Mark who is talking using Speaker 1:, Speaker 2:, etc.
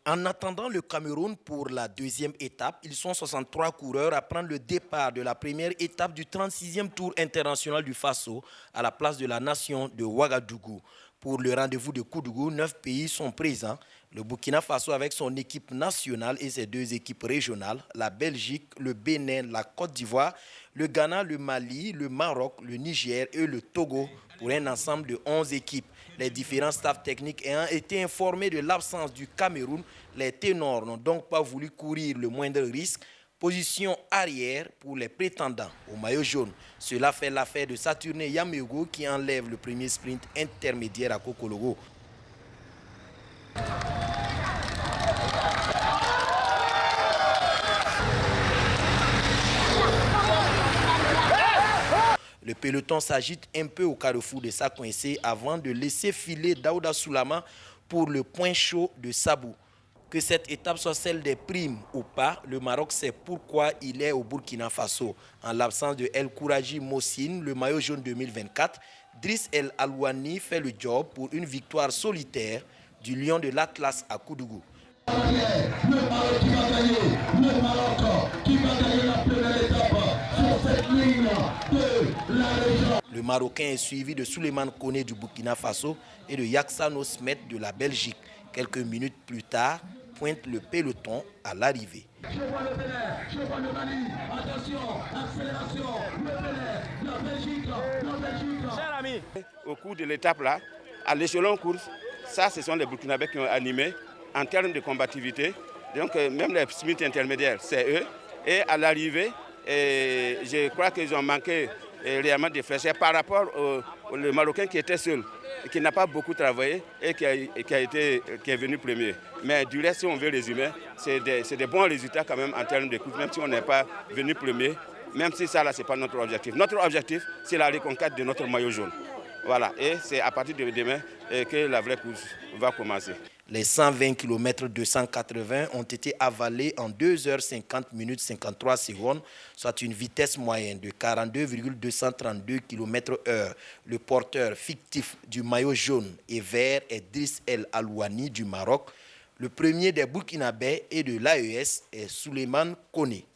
Speaker 1: En attendant le Cameroun pour la deuxième étape, ils sont 63 coureurs à prendre le départ de la première étape du 36e Tour international du Faso à la place de la nation de Ouagadougou. Pour le rendez-vous de Koudougou, 9 pays sont présents. Le Burkina Faso avec son équipe nationale et ses 2 équipes régionales, la Belgique, le Bénin, la Côte d'Ivoire, le Ghana, le Mali, le Maroc, le Niger et le Togo pour un ensemble de 11 équipes. Les différents staffs techniques ayant été informés de l'absence du Cameroun, les ténors n'ont donc pas voulu courir le moindre risque. Position arrière pour les prétendants au maillot jaune. Cela fait l'affaire de Saturne Yameogo qui enlève le premier sprint intermédiaire à Kokologo. Le peloton s'agite un peu au carrefour de Sakoinsé avant de laisser filer Daouda Soulama pour le point chaud de Sabou. Que cette étape soit celle des primes ou pas, le Maroc sait pourquoi il est au Burkina Faso. En l'absence de El Kouraji Mossine, le maillot jaune 2024, Driss El Alouani fait le job pour une victoire solitaire du Lion de l'Atlas à Koudougou.
Speaker 2: Le Maroc qui va gagner, le Maroc qui va gagner la première étape sur cette ligne de la région.
Speaker 1: Le Marocain est suivi de Souleymane Koné du Burkina Faso et de Yaksano Smet de la Belgique. Quelques minutes plus tard, pointe le peloton à l'arrivée.
Speaker 2: Je vois le Bénin, je vois le Mali, attention, accélération, le Bénin, la Belgique, la Belgique.
Speaker 3: Cher ami, au cours de l'étape là, à l'échelon course, ça ce sont les Burkinabés qui ont animé en termes de combativité. Donc même les sprints intermédiaires, c'est eux. Et à l'arrivée, je crois qu'ils ont manqué réellement de fraîcheur par rapport au Marocain qui était seul, qui n'a pas beaucoup travaillé et qui est venu premier. Mais du reste, si on veut résumer, c'est des bons résultats quand même en termes de course, même si on n'est pas venu premier, même si ça là, ce n'est pas notre objectif. Notre objectif, c'est la reconquête de notre maillot jaune. Voilà, et c'est à partir de demain que la vraie course va commencer.
Speaker 1: Les 120 km 280 ont été avalés en 2h50 minutes 53 secondes, soit une vitesse moyenne de 42,232 km/h. Le porteur fictif du maillot jaune et vert est Driss El Alouani du Maroc. Le premier des Burkinabés et de l'AES est Souleymane Koné.